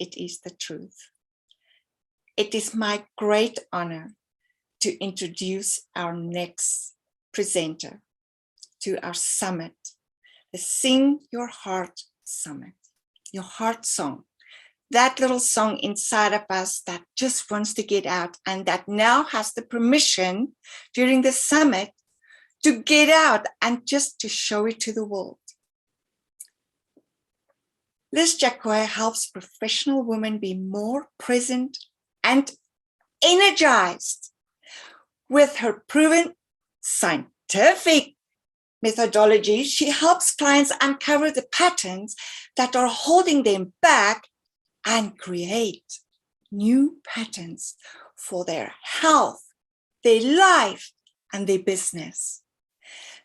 it is the truth. It is my great honor to introduce our next presenter to our summit, the Sing Your Heart Summit, your heart song. That little song inside of us that just wants to get out and that now has the permission during the summit to get out and just to show it to the world. Liz Jakoi helps professional women be more present and energized. With her proven scientific methodology, she helps clients uncover the patterns that are holding them back and create new patterns for their health, their life, and their business.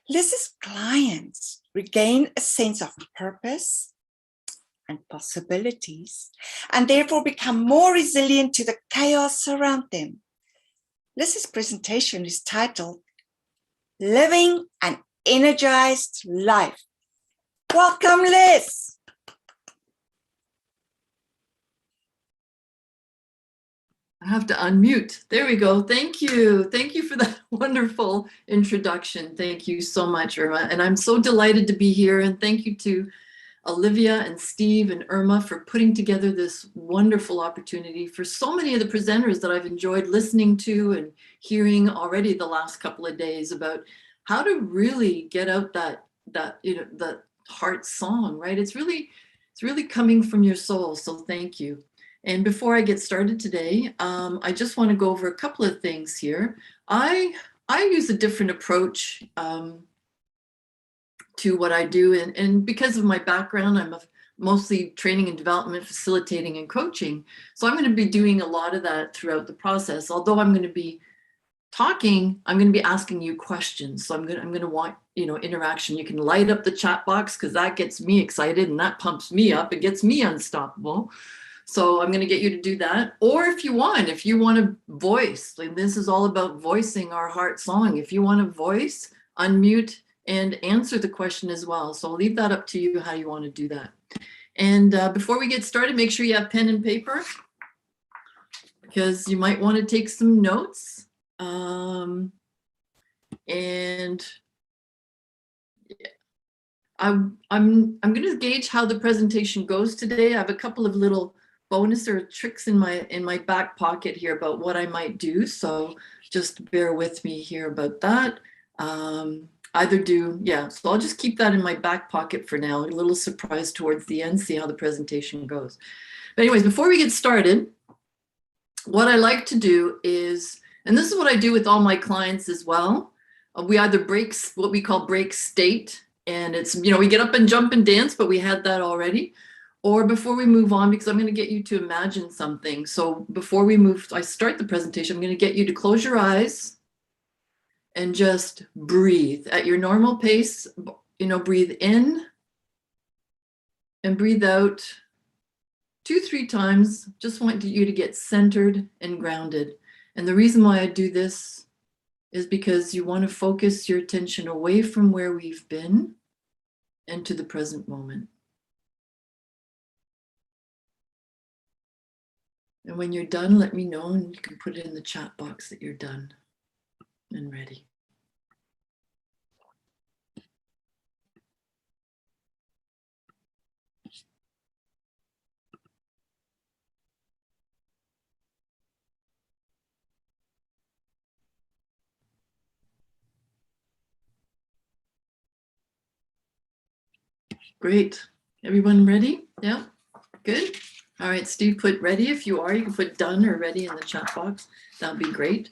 Liz's clients regain a sense of purpose and possibilities, and therefore become more resilient to the chaos around them. Liz's presentation is titled, Living an Energized Life. Welcome, Liz. I have to unmute. There we go. Thank you. Thank you for that wonderful introduction. Thank you so much, Irma. And I'm so delighted to be here. And thank you to Olivia and Steve and Irma for putting together this wonderful opportunity for so many of the presenters that I've enjoyed listening to and hearing already the last couple of days about how to really get out that heart song, right? It's really coming from your soul. So thank you. And before I get started today, I just want to go over a couple of things here. I use a different approach to what I do. And because of my background, I'm mostly training and development, facilitating and coaching. So I'm going to be doing a lot of that throughout the process. Although I'm going to be talking, I'm going to be asking you questions. So I'm going to want, interaction. You can light up the chat box because that gets me excited and that pumps me up. It gets me unstoppable. So I'm going to get you to do that. Or if you want to voice, like this is all about voicing our heart song. If you want to voice, unmute and answer the question as well. So I'll leave that up to you how you want to do that. And before we get started, make sure you have pen and paper because you might want to take some notes. And yeah. I'm going to gauge how the presentation goes today. I have a couple of little bonus or tricks in my back pocket here about what I might do. So just bear with me here about that. So I'll just keep that in my back pocket for now. A little surprise towards the end, see how the presentation goes. But anyways, before we get started, what I like to do is, and this is what I do with all my clients as well. We either break what we call break state. And it's, we get up and jump and dance, but we had that already. Or before we move on, because I'm going to get you to imagine something. So before I start the presentation, I'm going to get you to close your eyes and just breathe at your normal pace. Breathe in and breathe out 2-3 times. Just want you to get centered and grounded. And the reason why I do this is because you want to focus your attention away from where we've been and to the present moment. And when you're done, let me know and you can put it in the chat box that you're done and ready. Great. Everyone ready? Yeah, good. All right, Steve, put ready. If you are, you can put done or ready in the chat box. That'd be great.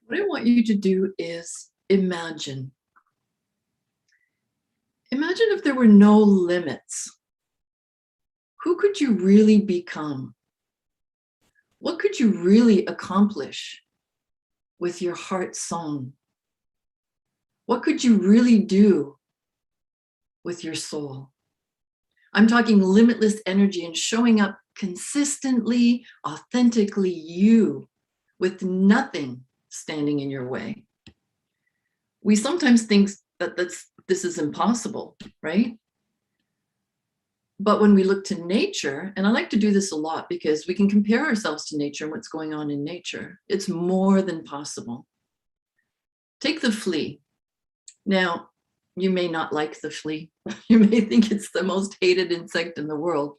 What I want you to do is imagine. Imagine if there were no limits. Who could you really become? What could you really accomplish with your heart song? What could you really do with your soul? I'm talking limitless energy and showing up consistently, authentically you, with nothing standing in your way. We sometimes think that this is impossible, right? But when we look to nature, and I like to do this a lot because we can compare ourselves to nature and what's going on in nature. It's more than possible. Take the flea. Now, you may not like the flea. You may think it's the most hated insect in the world.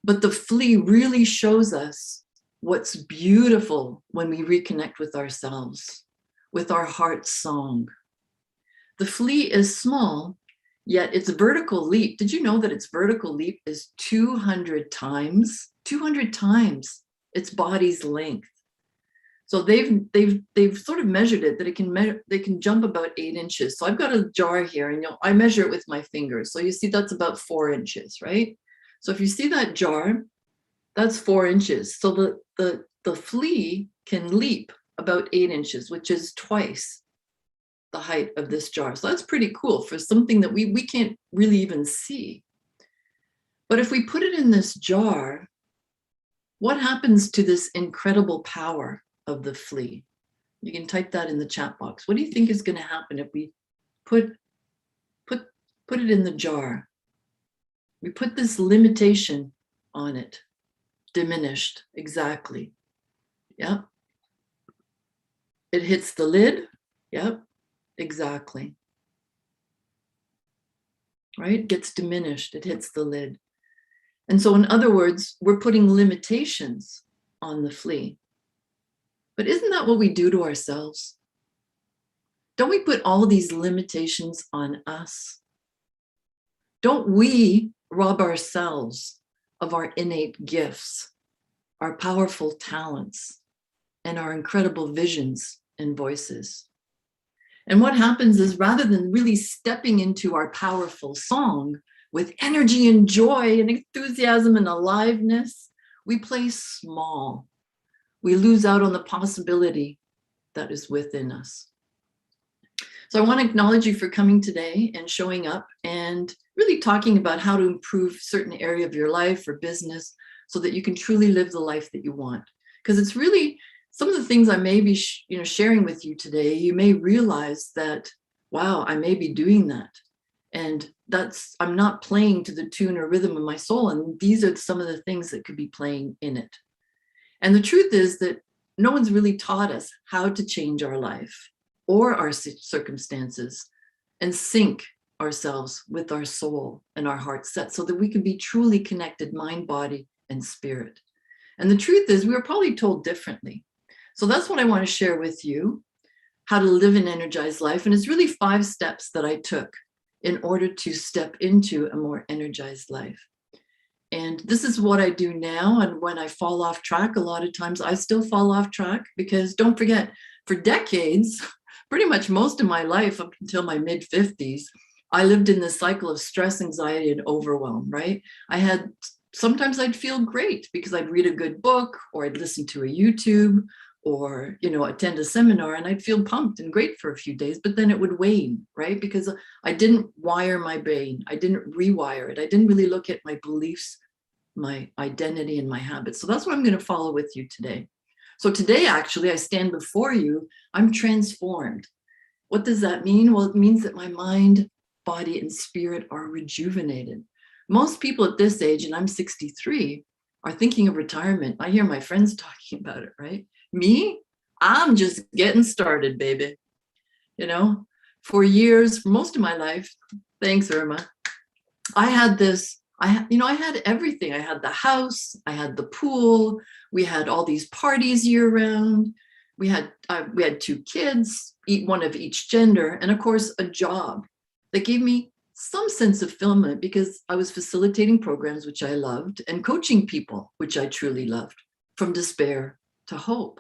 But the flea really shows us what's beautiful when we reconnect with ourselves, with our heart's song. The flea is small, yet its vertical leap, did you know that its vertical leap is 200 times its body's length? So they've sort of measured it that they can jump about 8 inches. So I've got a jar here, and I measure it with my fingers. So you see that's about 4 inches, right? So if you see that jar, that's 4 inches. So the flea can leap about 8 inches, which is twice the height of this jar. So that's pretty cool for something that we can't really even see. But if we put it in this jar, what happens to this incredible power of the flea? You can type that in the chat box. What do you think is going to happen if we put it in the jar? We put this limitation on it. Diminished, exactly. Yep. It hits the lid. Yep, exactly. Right? Gets diminished. It hits the lid. And so, in other words, we're putting limitations on the flea. But isn't that what we do to ourselves? Don't we put all these limitations on us? Don't we rob ourselves of our innate gifts, our powerful talents, and our incredible visions and voices? And what happens is, rather than really stepping into our powerful song with energy and joy and enthusiasm and aliveness, we play small. We lose out on the possibility that is within us. So I want to acknowledge you for coming today and showing up and really talking about how to improve certain area of your life or business so that you can truly live the life that you want. Because it's really some of the things I may be sharing with you today, you may realize that, wow, I may be doing that. And I'm not playing to the tune or rhythm of my soul. And these are some of the things that could be playing in it. And the truth is that no one's really taught us how to change our life or our circumstances and sync ourselves with our soul and our heart set so that we can be truly connected, mind, body, and spirit. And the truth is, we were probably told differently. So that's what I want to share with you, how to live an energized life. And it's really 5 steps that I took in order to step into a more energized life. And this is what I do now. And when I fall off track, a lot of times I still fall off track because don't forget, for decades, pretty much most of my life up until my mid-50s, I lived in this cycle of stress, anxiety, and overwhelm, right? Sometimes I'd feel great because I'd read a good book or I'd listen to a YouTube or, attend a seminar, and I'd feel pumped and great for a few days, but then it would wane, right? Because I didn't wire my brain. I didn't rewire it. I didn't really look at my beliefs, my identity, and my habits. So that's what I'm going to follow with you today. So today, actually, I stand before you. I'm transformed. What does that mean? Well, it means that my mind, body, and spirit are rejuvenated. Most people at this age, and I'm 63, are thinking of retirement. I hear my friends talking about it, right? Me, I'm just getting started, baby. For years, for most of my life, thanks, Irma, I had everything. I had the house, I had the pool, we had all these parties year round. We had 2 kids, one of each gender, and of course, a job that gave me some sense of fulfillment because I was facilitating programs, which I loved, and coaching people, which I truly loved, from despair to hope.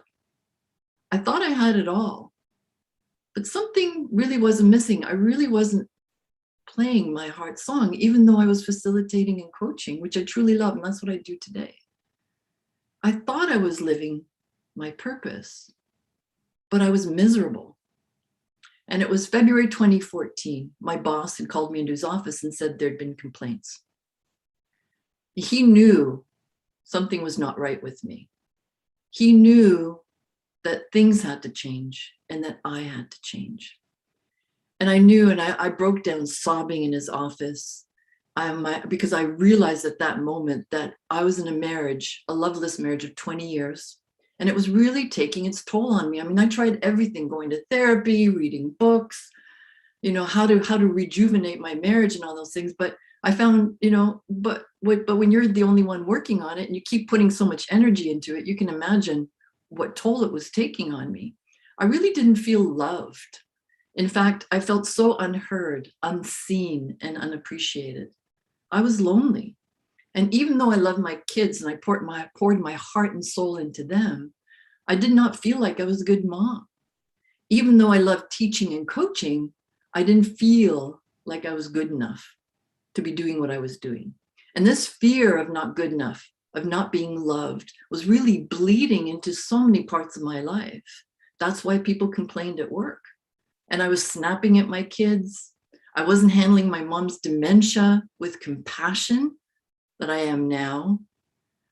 I thought I had it all, but something really wasn't missing. I really wasn't playing my heart song, even though I was facilitating and coaching, which I truly love, and that's what I do today. I thought I was living my purpose, but I was miserable. And it was February 2014. My boss had called me into his office and said there'd been complaints. He knew something was not right with me. He knew that things had to change and that I had to change. And I knew, and I broke down sobbing in his office. because I realized at that moment that I was in a marriage, a loveless marriage of 20 years. And it was really taking its toll on me. I mean, I tried everything, going to therapy, reading books, how to rejuvenate my marriage and all those things. But I found, but when you're the only one working on it and you keep putting so much energy into it, you can imagine what toll it was taking on me. I really didn't feel loved. In fact, I felt so unheard, unseen, and unappreciated. I was lonely. And even though I loved my kids and I poured my heart and soul into them, I did not feel like I was a good mom. Even though I loved teaching and coaching, I didn't feel like I was good enough to be doing what I was doing. And this fear of not good enough, of not being loved, was really bleeding into so many parts of my life. That's why people complained at work. And I was snapping at my kids. I wasn't handling my mom's dementia with compassion that I am now.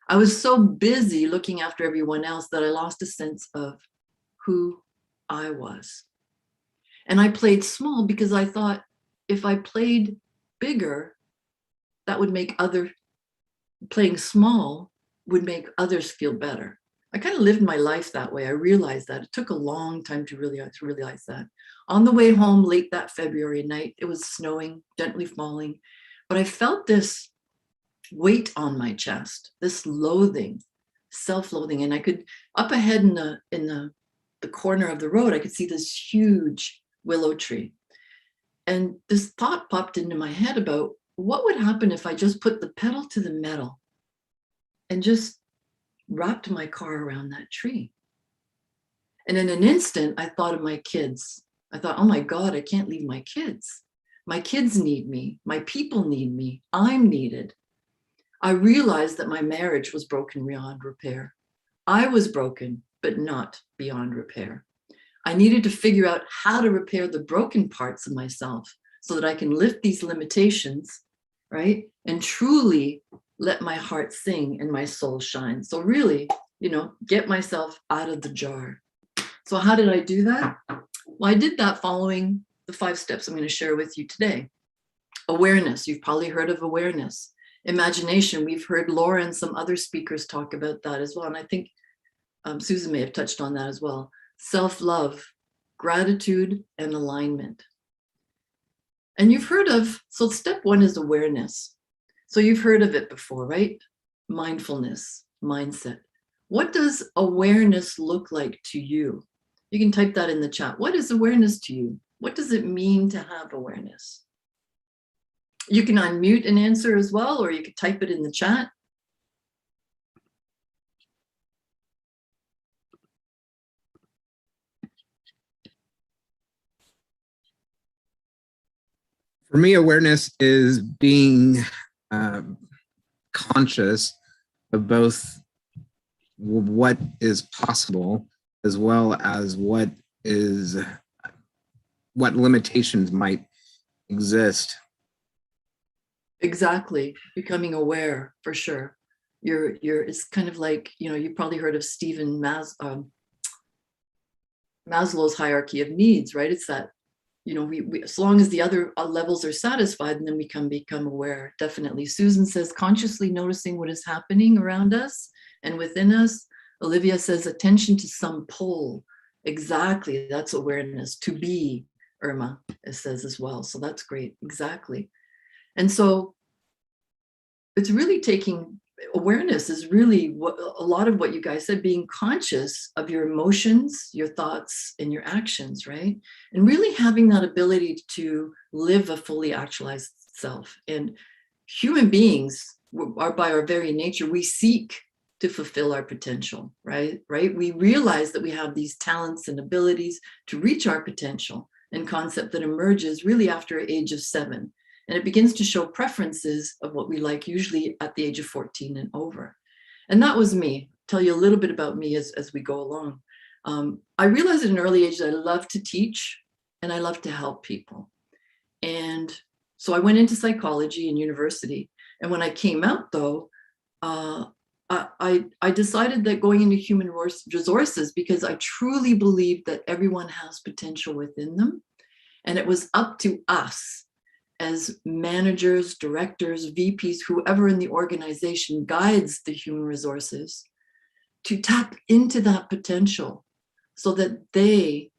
I was so busy looking after everyone else that I lost a sense of who I was. And I played small because I thought if I played bigger, that would make playing small would make others feel better. I kind of lived my life that way. I realized that. It took a long time to realize that. On the way home late that February night, it was snowing, gently falling, but I felt this weight on my chest, this loathing, self-loathing. And I could, up ahead in the corner of the road, I could see this huge willow tree. And this thought popped into my head about what would happen if I just put the pedal to the metal and just wrapped my car around that tree. And in an instant, I thought of my kids. I thought, oh my God, I can't leave my kids. My kids need me. My people need me. I'm needed. I realized that my marriage was broken beyond repair. I was broken, but not beyond repair. I needed to figure out how to repair the broken parts of myself so that I can lift these limitations, right? And truly let my heart sing and my soul shine. So really, get myself out of the jar. So how did I do that? Well, I did that following the 5 steps I'm going to share with you today. Awareness. You've probably heard of awareness. Imagination. We've heard Laura and some other speakers talk about that as well. And I think Susan may have touched on that as well. Self-love, gratitude, and alignment. And you've heard of, so step 1 is awareness. So you've heard of it before, right? Mindfulness, mindset. What does awareness look like to you? You can type that in the chat. What is awareness to you? What does it mean to have awareness? You can unmute and answer as well, or you can type it in the chat. For me, awareness is being conscious of both what is possible as well as what limitations might exist. Exactly. Becoming aware, for sure. It's kind of like, you've probably heard of Stephen Maslow's hierarchy of needs, right? It's that, we as long as the other levels are satisfied, and then we can become aware. Definitely. Susan says, consciously noticing what is happening around us and within us. Olivia says, attention to some pull. Exactly. That's awareness. To be, Irma says as well. So that's great. Exactly. And so it's really awareness is really a lot of what you guys said, being conscious of your emotions, your thoughts, and your actions, right? And really having that ability to live a fully actualized self. And human beings are, by our very nature, we seek to fulfill our potential, right? We realize that we have these talents and abilities to reach our potential, and concept that emerges really after age of 7. And it begins to show preferences of what we like, usually at the age of 14 and over. And that was me. Tell you a little bit about me as we go along. I realized at an early age that I love to teach and I love to help people. And so I went into psychology in university. And when I came out, though, I decided that going into human resources, because I truly believe that everyone has potential within them. And it was up to us as managers, directors, VPs, whoever in the organization guides the human resources, to tap into that potential so that they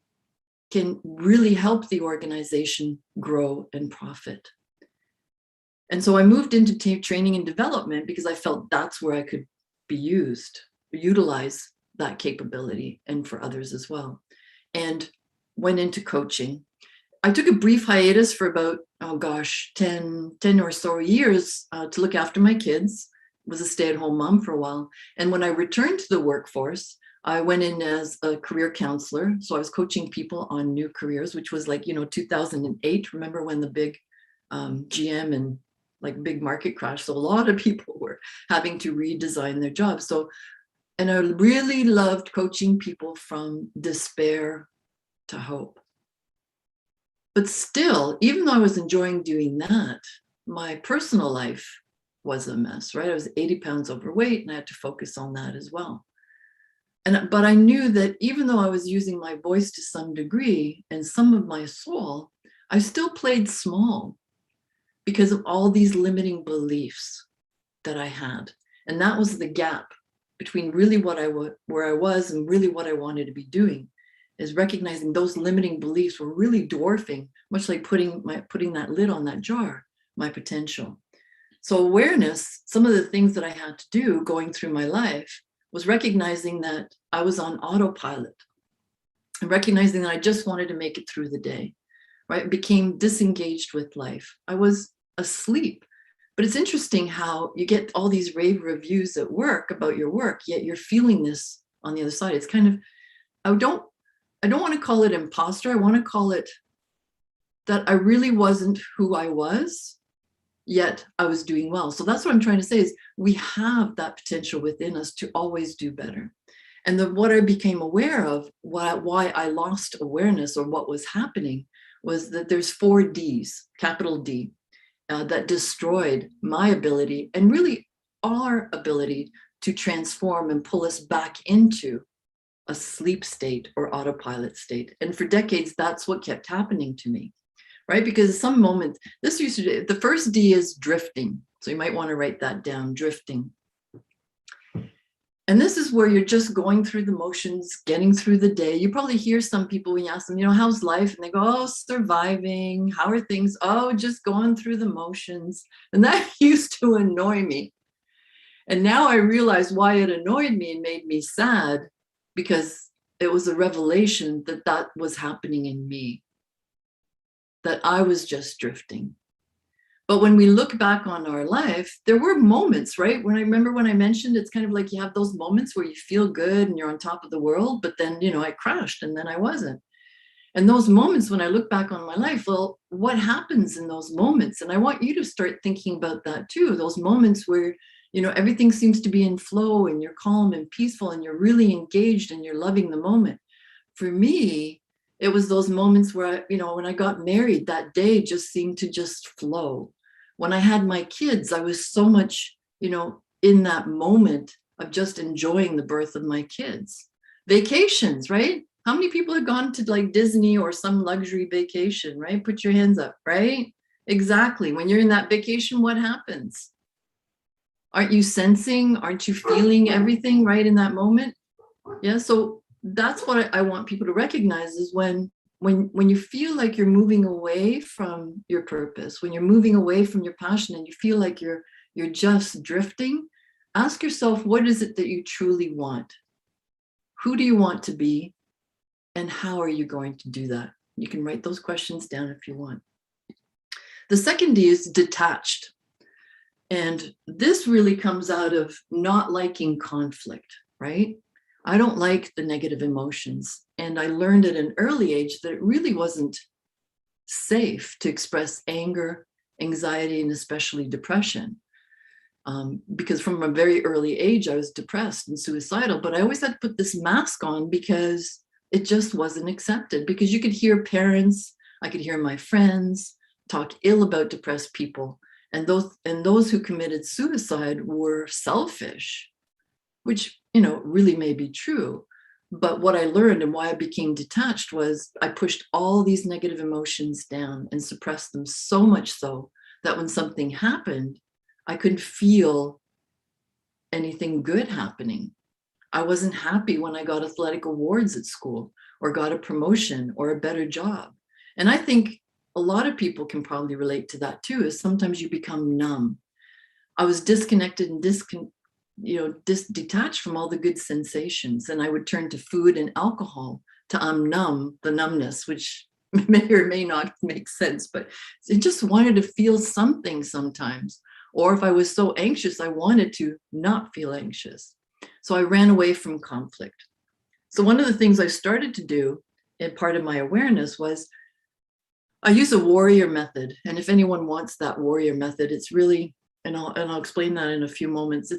can really help the organization grow and profit. And so I moved into training and development because I felt that's where I could be utilize that capability, and for others as well. And went into coaching. I took a brief hiatus for about, 10 or so years to look after my kids. Was a stay-at-home mom for a while. And when I returned to the workforce, I went in as a career counselor. So I was coaching people on new careers, which was like, 2008. Remember when the big GM and like big market crash? So a lot of people were having to redesign their jobs. So, and I really loved coaching people from despair to hope. But still, even though I was enjoying doing that, my personal life was a mess, right? I was 80 pounds overweight and I had to focus on that as well. But I knew that even though I was using my voice to some degree and some of my soul, I still played small because of all these limiting beliefs that I had. And that was the gap between really where I was and really what I wanted to be doing, is recognizing those limiting beliefs were really dwarfing, much like putting that lid on that jar, my potential. So awareness, some of the things that I had to do going through my life was recognizing that I was on autopilot and recognizing that I just wanted to make it through the day, right? I became disengaged with life. I was asleep. But it's interesting how you get all these rave reviews at work about your work, yet you're feeling this on the other side. It's kind of, I don't want to call it imposter. I want to call it that I really wasn't who I was, yet I was doing well. So that's what I'm trying to say is we have that potential within us to always do better. And what I became aware of, why I lost awareness or what was happening, was that there's 4 Ds, capital D, that destroyed my ability and really our ability to transform and pull us back into a sleep state or autopilot state. And for decades, that's what kept happening to me, right? Because at some moment, the first D is drifting. So you might want to write that down, drifting. And this is where you're just going through the motions, getting through the day. You probably hear some people when you ask them, how's life? And they go, oh, surviving. How are things? Oh, just going through the motions. And that used to annoy me. And now I realize why it annoyed me and made me sad, because it was a revelation that was happening in me, that I was just drifting. But when we look back on our life, there were moments, right? When I mentioned, it's kind of like you have those moments where you feel good and you're on top of the world, but then, I crashed and then I wasn't. And those moments, when I look back on my life, well, what happens in those moments? And I want you to start thinking about that too. Those moments where, everything seems to be in flow and you're calm and peaceful and you're really engaged and you're loving the moment. For me, it was those moments where, when I got married, that day just seemed to just flow. When I had my kids, I was so much, in that moment of just enjoying the birth of my kids. Vacations, right? How many people have gone to like Disney or some luxury vacation, right? Put your hands up, right? Exactly. When you're in that vacation, what happens? Aren't you sensing? Aren't you feeling everything right in that moment? Yeah. So that's what I want people to recognize, is when you feel like you're moving away from your purpose, when you're moving away from your passion and you feel like you're just drifting, ask yourself, what is it that you truly want? Who do you want to be? And how are you going to do that? You can write those questions down if you want. The second D is detached. And this really comes out of not liking conflict, right? I don't like the negative emotions. And I learned at an early age that it really wasn't safe to express anger, anxiety, and especially depression. Because from a very early age, I was depressed and suicidal, but I always had to put this mask on because it just wasn't accepted. Because you could hear parents, I could hear my friends talk ill about depressed people. And those who committed suicide were selfish, which, really may be true. But what I learned and why I became detached was I pushed all these negative emotions down and suppressed them so much so that when something happened, I couldn't feel anything good happening. I wasn't happy when I got athletic awards at school or got a promotion or a better job. And I think a lot of people can probably relate to that too, is sometimes you become numb. I was disconnected and detached from all the good sensations. And I would turn to food and alcohol to unnumb the numbness, which may or may not make sense, but it just wanted to feel something sometimes. Or if I was so anxious, I wanted to not feel anxious. So I ran away from conflict. So one of the things I started to do in part of my awareness was I use a warrior method. And if anyone wants that warrior method, it's really, and I'll explain that in a few moments.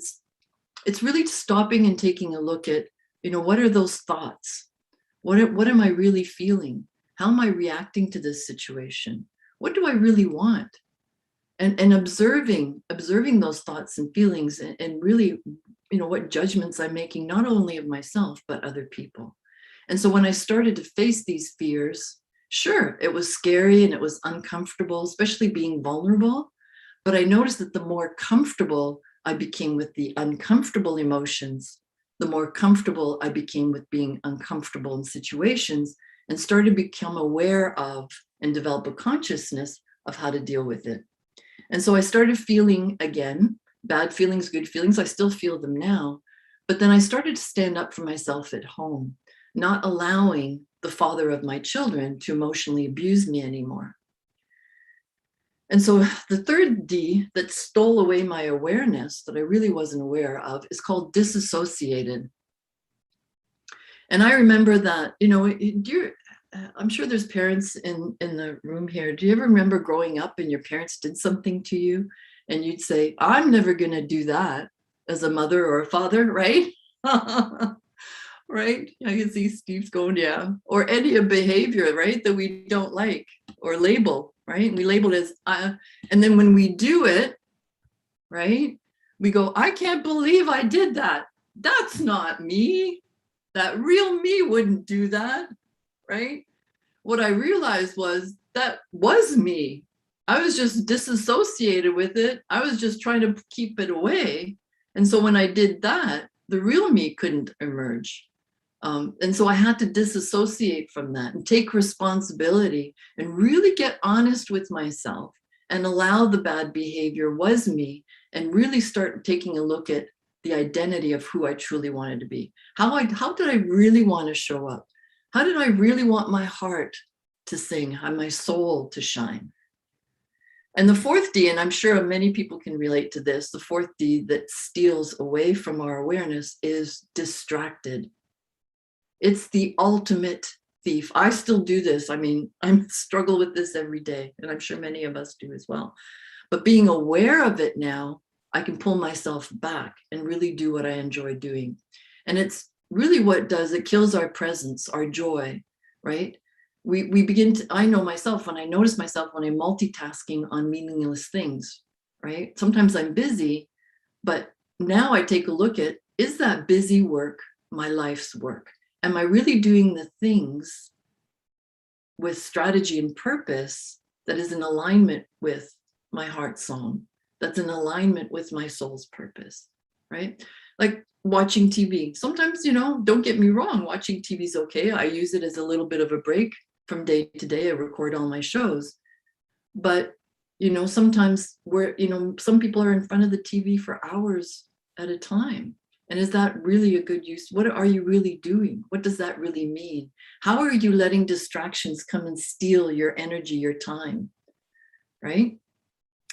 It's really stopping and taking a look at, what are those thoughts? What am I really feeling? How am I reacting to this situation? What do I really want? And observing those thoughts and feelings and really, what judgments I'm making, not only of myself, but other people. And so when I started to face these fears, sure, it was scary and it was uncomfortable, especially being vulnerable. But I noticed that the more comfortable I became with the uncomfortable emotions, the more comfortable I became with being uncomfortable in situations and started to become aware of and develop a consciousness of how to deal with it. And so I started feeling again, bad feelings, good feelings. I still feel them now. But then I started to stand up for myself at home, not allowing the father of my children to emotionally abuse me anymore. And so the third D that stole away my awareness that I really wasn't aware of is called disassociated. And I remember that, I'm sure there's parents in the room here. Do you ever remember growing up and your parents did something to you and you'd say, I'm never going to do that as a mother or a father, right? Right? I can see Steve's going, yeah. Or any behavior, right, that we don't like or label, right? We label it as, and then when we do it, right, we go, I can't believe I did that. That's not me. That real me wouldn't do that, right? What I realized was that was me. I was just disassociated with it. I was just trying to keep it away. And so when I did that, the real me couldn't emerge. And so I had to disassociate from that and take responsibility and really get honest with myself and allow the bad behavior was me and really start taking a look at the identity of who I truly wanted to be. How did I really want to show up? How did I really want my heart to sing and my soul to shine? And the fourth D, and I'm sure many people can relate to this, the fourth D that steals away from our awareness is distracted. It's the ultimate thief. I still do this. I mean, I struggle with this every day, and I'm sure many of us do as well. But being aware of it now, I can pull myself back and really do what I enjoy doing. And it's really what it does. It kills our presence, our joy, right? We begin to, I know myself, when I notice myself when I'm multitasking on meaningless things, right? Sometimes I'm busy, but now I take a look at, is that busy work my life's work? Am I really doing the things with strategy and purpose that is in alignment with my heart song, that's in alignment with my soul's purpose, right? Like watching TV. Sometimes, don't get me wrong, watching TV is okay. I use it as a little bit of a break from day to day. I record all my shows. But, sometimes some people are in front of the TV for hours at a time. And is that really a good use? What are you really doing? What does that really mean? How are you letting distractions come and steal your energy, your time, right?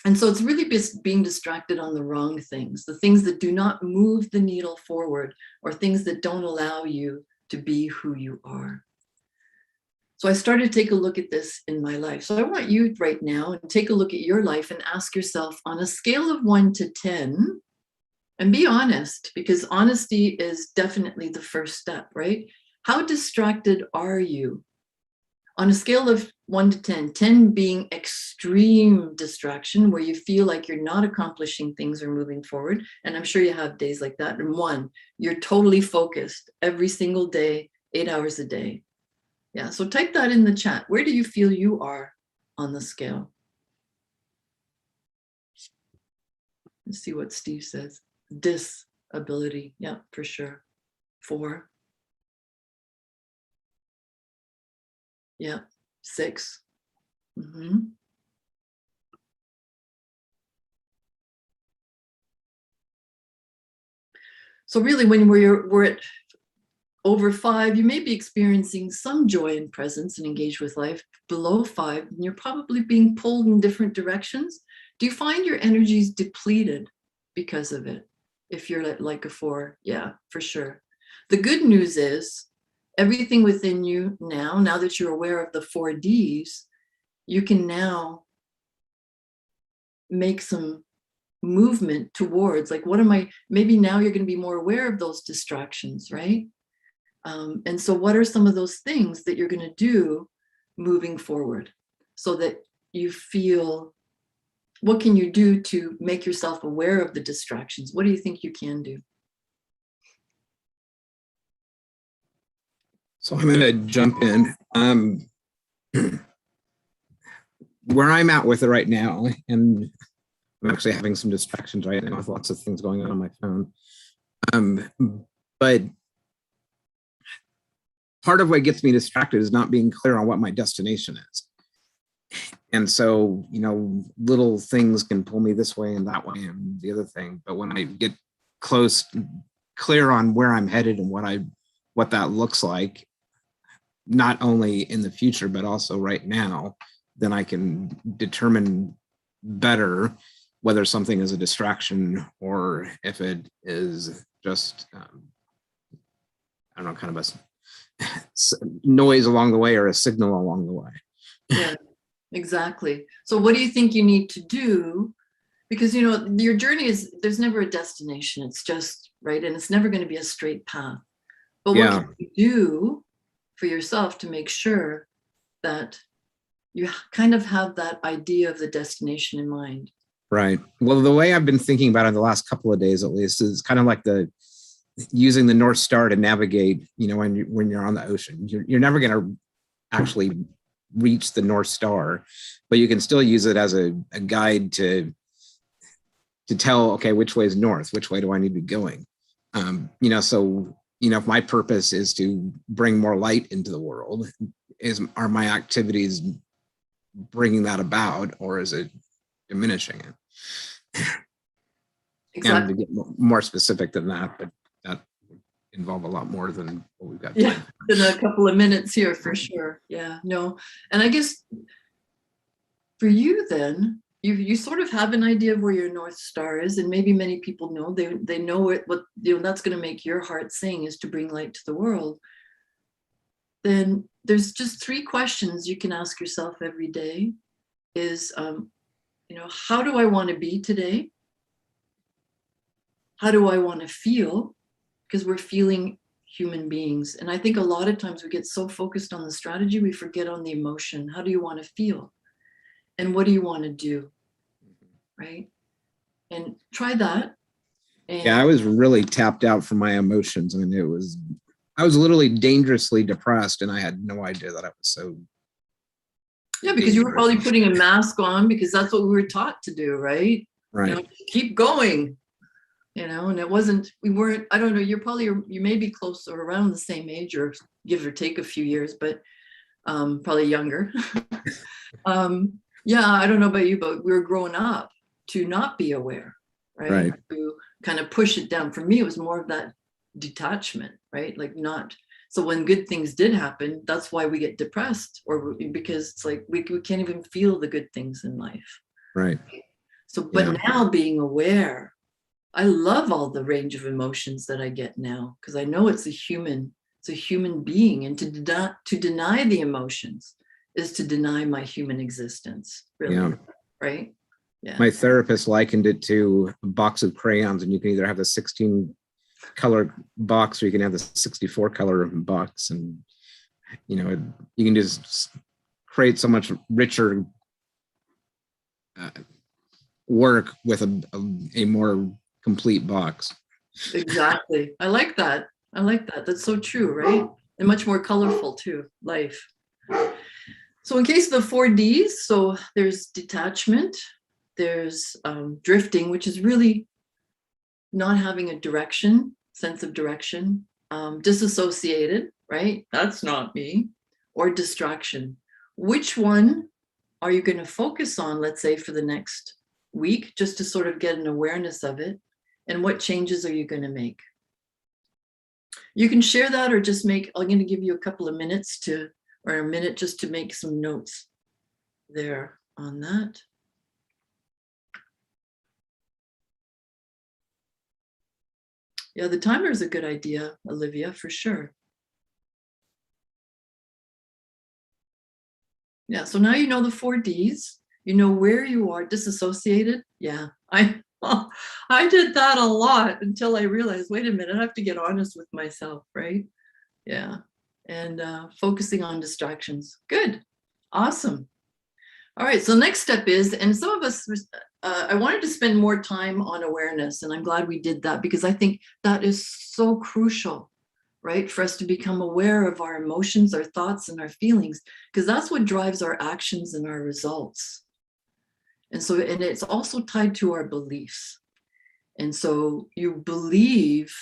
And so it's really being distracted on the wrong things, the things that do not move the needle forward or things that don't allow you to be who you are. So I started to take a look at this in my life. So I want you right now to take a look at your life and ask yourself on a scale of 1 to 10, and be honest, because honesty is definitely the first step, right? How distracted are you? On a scale of 1 to 10, 10 being extreme distraction, where you feel like you're not accomplishing things or moving forward. And I'm sure you have days like that. And 1, you're totally focused every single day, 8 hours a day. Yeah, so type that in the chat. Where do you feel you are on the scale? Let's see what Steve says. Disability, yeah, for sure. 4. Yeah, 6. So really, when we're at over 5, you may be experiencing some joy and presence and engage with life. Below 5, and you're probably being pulled in different directions. Do you find your energies depleted because of it? If you're like a 4, yeah, for sure. The good news is everything within you now that you're aware of the 4 Ds, you can now make some movement towards, like, what am I, maybe now you're going to be more aware of those distractions, right? And so what are some of those things that you're going to do moving forward so that you feel, what can you do to make yourself aware of the distractions? What do you think you can do? So I'm going to jump in. Where I'm at with it right now, and I'm actually having some distractions right now with lots of things going on my phone. But part of what gets me distracted is not being clear on what my destination is. And so, little things can pull me this way and that way and the other thing. But when I get clear on where I'm headed and what that looks like, not only in the future, but also right now, then I can determine better whether something is a distraction or if it is just, I don't know, kind of a noise along the way or a signal along the way. Yeah, exactly. So what do you think you need to do? Because, your journey is, there's never a destination. It's just, right? And it's never going to be a straight path. But what can you do for yourself to make sure that you kind of have that idea of the destination in mind? Right. Well, the way I've been thinking about it the last couple of days, at least, is kind of like using the North Star to navigate, when you're on the ocean. You're never going to actually reach the North Star, but you can still use it as a guide to tell, okay, which way is north? Which way do I need to be going? So, if my purpose is to bring more light into the world, are my activities bringing that about, or is it diminishing it? Exactly. And to get more specific than that, but that would involve a lot more than what we've got. Yeah, in a couple of minutes here for sure. Yeah, no. And I guess for you then, you sort of have an idea of where your North Star is, and maybe many people know, they know what that's going to make your heart sing, is to bring light to the world. Then there's just 3 questions you can ask yourself every day is, how do I want to be today? How do I want to feel? Because we're feeling human beings. And I think a lot of times we get so focused on the strategy, we forget on the emotion. How do you want to feel? And what do you want to do? Right? And try that. And yeah, I was really tapped out from my emotions. I mean, I was literally dangerously depressed, and I had no idea that I was so. Yeah, because you were probably putting a mask on, because that's what we were taught to do, right? Right. Keep going. And it wasn't, we weren't, I don't know, you may be close or around the same age, or give or take a few years, but probably younger. Yeah, I don't know about you, but we were growing up to not be aware, right? To kind of push it down. For me, it was more of that detachment, right? Like not, so when good things did happen, that's why we get depressed, or because it's like we can't even feel the good things in life. Right. So, but now being aware, I love all the range of emotions that I get now, because I know it's a human being, and to deny the emotions is to deny my human existence, really, right? Yeah. My therapist likened it to a box of crayons, and you can either have the 16 color box or you can have the 64 color box, and you can just create so much richer work with a more complete box. Exactly. I like that. I like that. That's so true, right? And much more colorful too, life. So in case of the 4Ds, so there's detachment, there's drifting, which is really not having a direction, sense of direction, disassociated, right? That's not me, or distraction. Which one are you going to focus on, let's say, for the next week, just to sort of get an awareness of it? And what changes are you going to make? You can share that or just make, I'm going to give you a couple of minutes to, or a minute just to make some notes there on that. Yeah, the timer is a good idea, Olivia, for sure. Yeah, so now you know the 4Ds, you know where you are, disassociated. Yeah, I did that a lot until I realized, wait a minute, I have to get honest with myself, right? Yeah, and focusing on distractions. Good, awesome. All right, so next step is, and some of us, I wanted to spend more time on awareness, and I'm glad we did that because I think that is so crucial, right? For us to become aware of our emotions, our thoughts, and our feelings, because that's what drives our actions and our results. And so, and it's also tied to our beliefs. And so you believe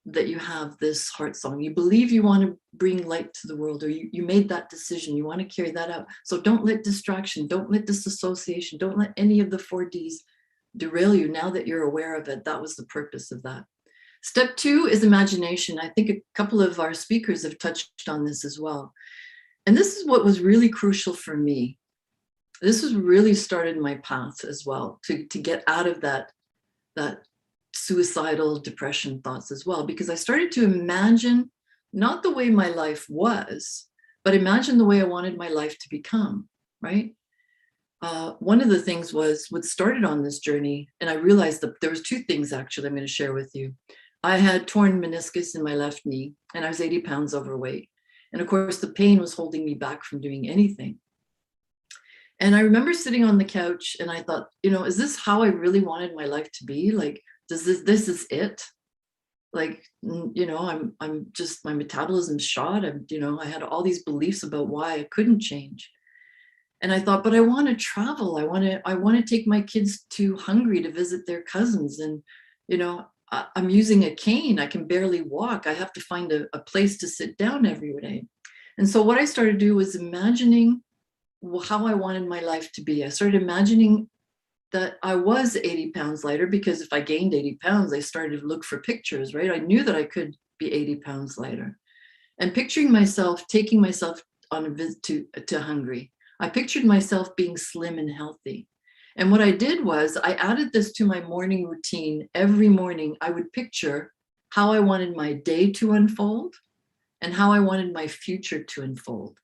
that you have this heart song, you believe you want to bring light to the world, or you made that decision, you want to carry that out. So don't let distraction, don't let disassociation, don't let any of the 4Ds derail you. Now that you're aware of it, that was the purpose of that. Step 2 is imagination. I think a couple of our speakers have touched on this as well. And this is what was really crucial for me. This was really started my path as well, to get out of that suicidal depression thoughts as well, because I started to imagine not the way my life was, but imagine the way I wanted my life to become, right? One of the things was what started on this journey, and I realized that there was 2 things actually I'm going to share with you. I had torn meniscus in my left knee, and I was 80 pounds overweight. And of course, the pain was holding me back from doing anything. And I remember sitting on the couch and I thought, you know, is this how I really wanted my life to be? Like, this is it? Like, you know, I'm just, my metabolism's shot. I had all these beliefs about why I couldn't change. And I thought, but I want to travel. I want to take my kids to Hungary to visit their cousins. And, you know, I'm using a cane. I can barely walk. I have to find a place to sit down every day. And so what I started to do was imagining how I wanted my life to be. I started imagining that I was 80 pounds lighter, because if I gained 80 pounds, I started to look for pictures, right? I knew that I could be 80 pounds lighter. And picturing myself, taking myself on a visit to Hungary. I pictured myself being slim and healthy. And what I did was I added this to my morning routine. Every morning I would picture how I wanted my day to unfold and how I wanted my future to unfold.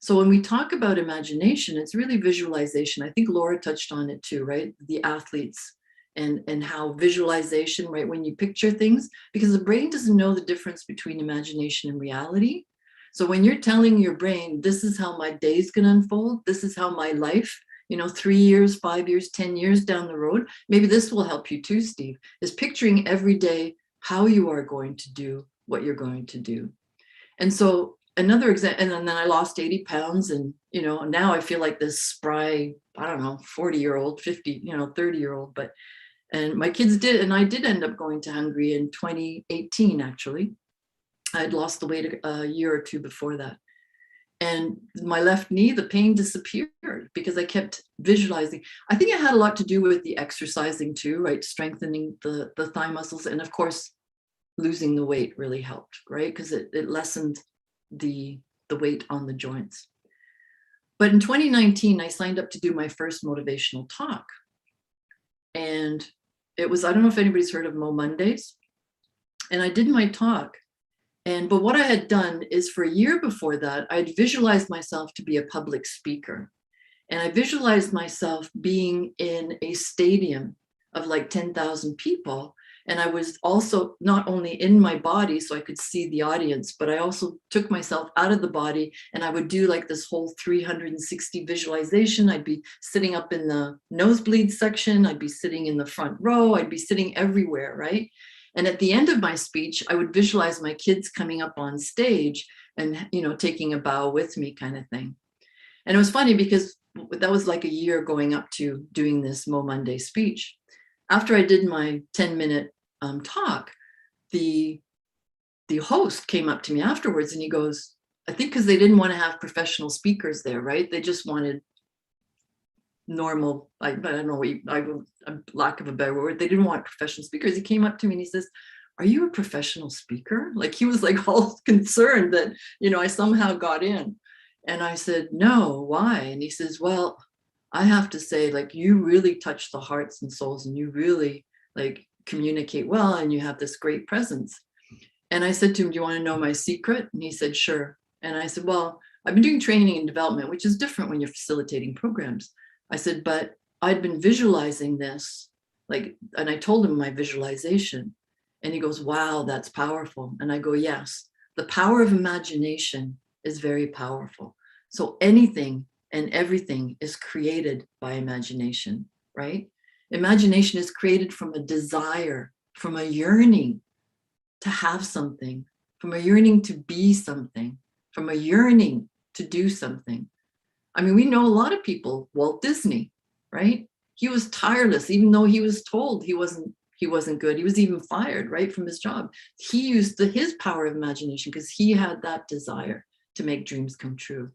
So when we talk about imagination, it's really visualization. I think Laura touched on it too, right? The athletes and how visualization, right? When you picture things, because the brain doesn't know the difference between imagination and reality. So when you're telling your brain, this is how my day's going to unfold, this is how my life, 3 years, 5 years, 10 years down the road, maybe this will help you too, Steve, is picturing every day how you are going to do what you're going to do. And so another example, and then I lost 80 pounds and, now I feel like this spry, 40-year-old, 50, 30-year-old, and my kids did, and I did end up going to Hungary in 2018, actually. I had lost the weight a year or two before that. And my left knee, the pain disappeared because I kept visualizing. I think it had a lot to do with the exercising too, right? Strengthening the thigh muscles. And of course, losing the weight really helped, right? Because it lessened the weight on the joints. But in 2019, I signed up to do my first motivational talk. And it was, I don't know if anybody's heard of Mo Mondays. And I did my talk. But what I had done is, for a year before that, I had visualized myself to be a public speaker. And I visualized myself being in a stadium of like 10,000 people. And I was also not only in my body so I could see the audience, but I also took myself out of the body, and I would do like this whole 360 visualization. I'd be sitting up in the nosebleed section. I'd be sitting in the front row. I'd be sitting everywhere, right? And at the end of my speech, I would visualize my kids coming up on stage and, you know, taking a bow with me kind of thing. And it was funny because that was like a year going up to doing this Mo Monday speech. After I did my 10-minute talk, the host came up to me afterwards and he goes, I think because they didn't want to have professional speakers there, right? They just wanted normal, I don't know, lack of a better word, they didn't want professional speakers. He came up to me and he says, are you a professional speaker? Like he was like all concerned that, you know, I somehow got in. And I said, no, why? And he says, well, I have to say, like, you really touch the hearts and souls, and you really like communicate well, and you have this great presence. And I said to him, do you want to know my secret? And he said, sure. And I said, well, I've been doing training and development, which is different when you're facilitating programs. I said, but I'd been visualizing this, like, and I told him my visualization. And he goes, wow, that's powerful. And I go, yes, the power of imagination is very powerful. So anything and everything is created by imagination, right? Imagination is created from a desire, from a yearning to have something, from a yearning to be something, from a yearning to do something. I mean, we know a lot of people, Walt Disney, right? He was tireless, even though he was told he wasn't good. He was even fired, right, from his job. He used his power of imagination because he had that desire to make dreams come true.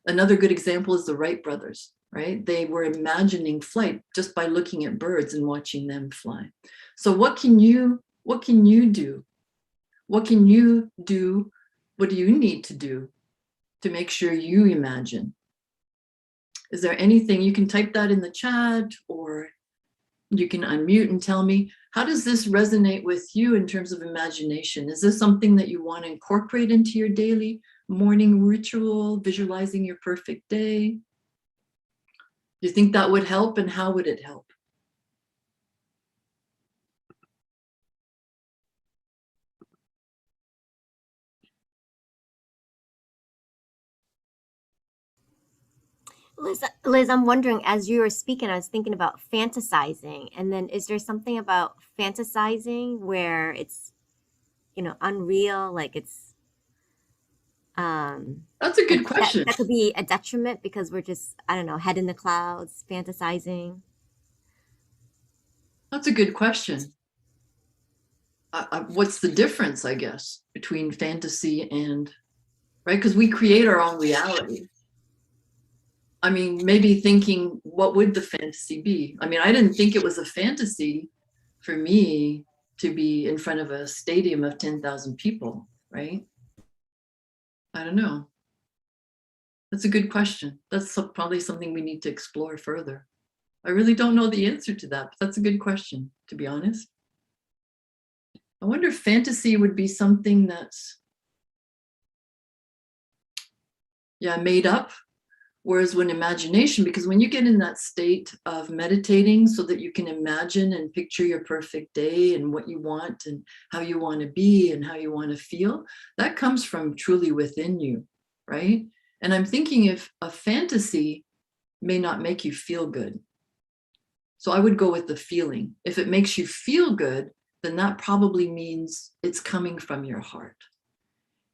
Another good example is the Wright brothers, right? They were imagining flight just by looking at birds and watching them fly. So what can you do? What can you do? What do you need to do to make sure you imagine? Is there anything you can type that in the chat, or you can unmute and tell me, how does this resonate with you in terms of imagination? Is this something that you want to incorporate into your daily morning ritual, visualizing your perfect day? Do you think that would help, and how would it help? Liz, I'm wondering, as you were speaking, I was thinking about fantasizing. And then is there something about fantasizing where it's, you know, unreal, like it's That's a good question. that could be a detriment because we're just, I don't know, head in the clouds, fantasizing? That's a good question. What's the difference, I guess, between fantasy and, right? Because we create our own reality. I mean, maybe thinking, what would the fantasy be? I mean, I didn't think it was a fantasy for me to be in front of a stadium of 10,000 people, right? I don't know. That's a good question. That's probably something we need to explore further. I really don't know the answer to that, but that's a good question, to be honest. I wonder if fantasy would be something that's, yeah, made up. Whereas when imagination, because when you get in that state of meditating so that you can imagine and picture your perfect day and what you want and how you want to be and how you want to feel, that comes from truly within you, right? And I'm thinking if a fantasy may not make you feel good. So I would go with the feeling. If it makes you feel good, then that probably means it's coming from your heart.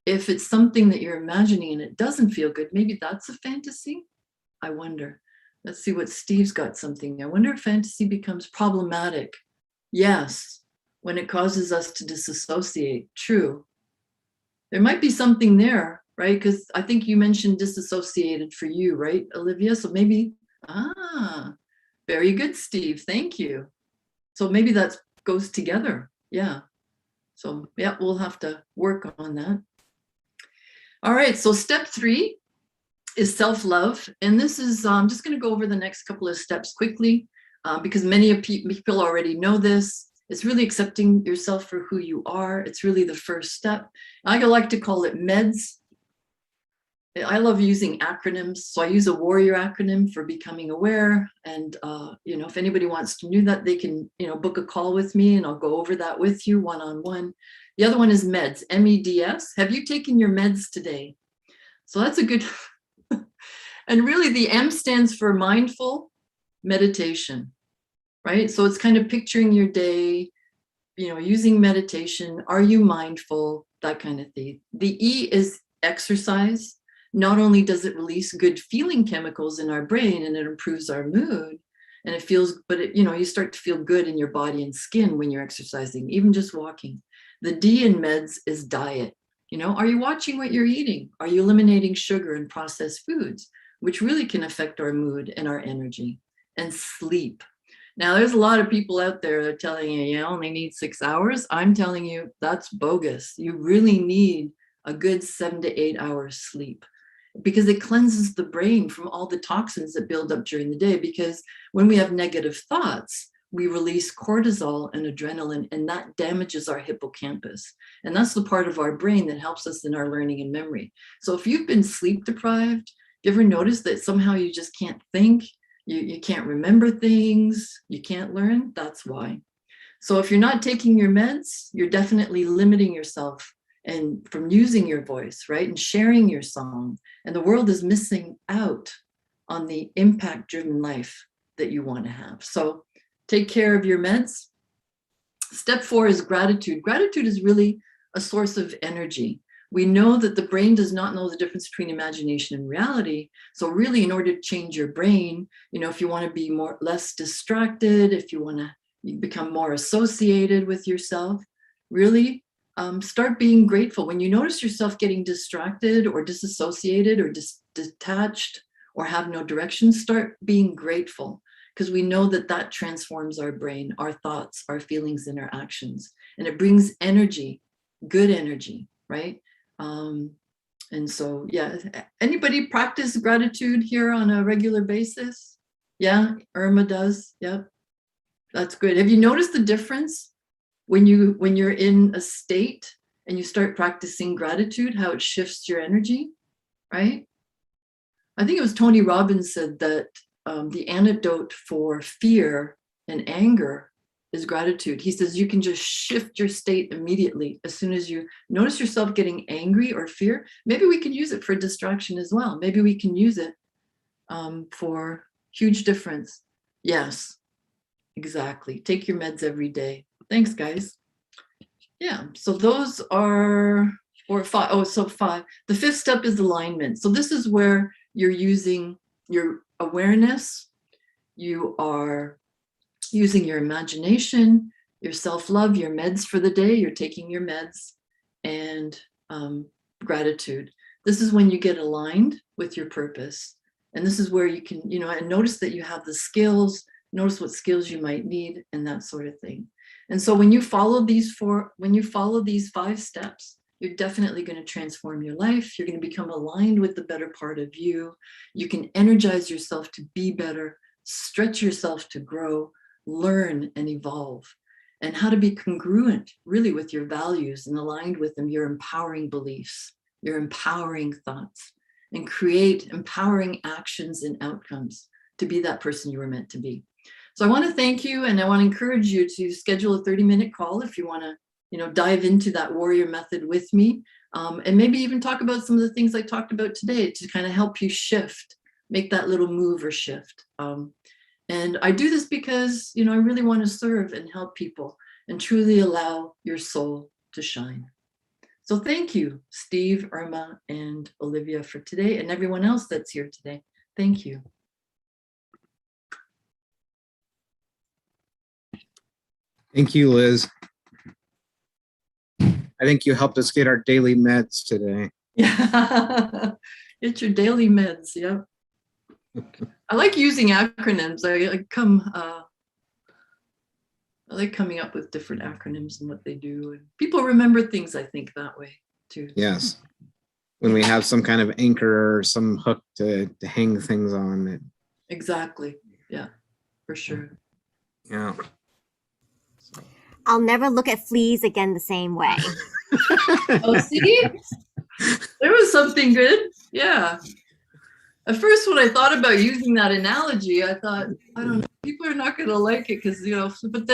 If it's something that you're imagining and it doesn't feel good, maybe that's a fantasy. I wonder. Let's see what Steve's got something. I wonder if fantasy becomes problematic. Yes, when it causes us to disassociate. True. There might be something there, right? Because I think you mentioned disassociated for you, right, Olivia? So maybe, very good, Steve. Thank you. So maybe that goes together. Yeah. So yeah, we'll have to work on that. All right, so step 3 is self-love. And this is, I'm just going to go over the next couple of steps quickly because many people already know this. It's really accepting yourself for who you are. It's really the first step. I like to call it MEDS. I love using acronyms. So I use a warrior acronym for becoming aware. And, if anybody wants to know that, they can, book a call with me and I'll go over that with you one-on-one. The other one is meds, MEDS. Have you taken your meds today? So that's a good, and really the M stands for mindful meditation, right? So it's kind of picturing your day, using meditation. Are you mindful? That kind of thing. The E is exercise. Not only does it release good feeling chemicals in our brain and it improves our mood and it feels, but you start to feel good in your body and skin when you're exercising, even just walking. The D in meds is diet. Are you watching what you're eating? Are you eliminating sugar and processed foods, which really can affect our mood and our energy? And sleep. Now, there's a lot of people out there that are telling you only need 6 hours. I'm telling you, that's bogus. You really need a good 7 to 8 hours sleep, because it cleanses the brain from all the toxins that build up during the day. Because when we have negative thoughts, we release cortisol and adrenaline, and that damages our hippocampus. And that's the part of our brain that helps us in our learning and memory. So if you've been sleep deprived, you ever notice that somehow you just can't think? You can't remember things, you can't learn? That's why. So if you're not taking your meds, you're definitely limiting yourself and from using your voice, right? And sharing your song. And the world is missing out on the impact-driven life that you want to have. So take care of your meds. Step 4 is gratitude. Gratitude is really a source of energy. We know that the brain does not know the difference between imagination and reality. So really, in order to change your brain, if you want to be less distracted, if you want to become more associated with yourself, really start being grateful. When you notice yourself getting distracted or disassociated or detached or have no direction, start being grateful, because we know that transforms our brain, our thoughts, our feelings, and our actions. And it brings energy, good energy, right? And so, yeah, anybody practice gratitude here on a regular basis? Yeah, Irma does. Yep, that's good. Have you noticed the difference when you're in a state and you start practicing gratitude, how it shifts your energy, right? I think it was Tony Robbins said that the antidote for fear and anger is gratitude. He says you can just shift your state immediately as soon as you notice yourself getting angry or fear. Maybe we can use it for distraction as well. Maybe we can use it for huge difference. Yes, exactly. Take your meds every day. Thanks, guys. Yeah, so those are 4, 5. Oh, so 5. The 5th step is alignment. So this is where you're using your awareness. You are using your imagination, your self-love, your meds for the day. You're taking your meds, and gratitude. This is when you get aligned with your purpose. And this is where you can, and notice that you have the skills, notice what skills you might need, and that sort of thing. And so when you follow these 5 steps, you're definitely going to transform your life. You're going to become aligned with the better part of you. You can energize yourself to be better, stretch yourself to grow, learn and evolve, and how to be congruent really with your values and aligned with them, your empowering beliefs, your empowering thoughts, and create empowering actions and outcomes to be that person you were meant to be. So I want to thank you, and I want to encourage you to schedule a 30-minute call if you want to, dive into that warrior method with me, and maybe even talk about some of the things I talked about today to kind of help you shift, make that little move or shift. And I do this because, I really want to serve and help people and truly allow your soul to shine. So thank you, Steve, Irma, and Olivia for today, and everyone else that's here today. Thank you. Thank you, Liz. I think you helped us get our daily meds today. Yeah, get your daily meds. Yep. I like using acronyms. I like coming up with different acronyms and what they do. And people remember things, I think, that way too. Yes. When we have some kind of anchor or some hook to hang things on it. Exactly. Yeah, for sure. Yeah. I'll never look at fleas again the same way. Oh, see? There was something good. Yeah. At first, when I thought about using that analogy, I thought, I don't know, people are not going to like it because, but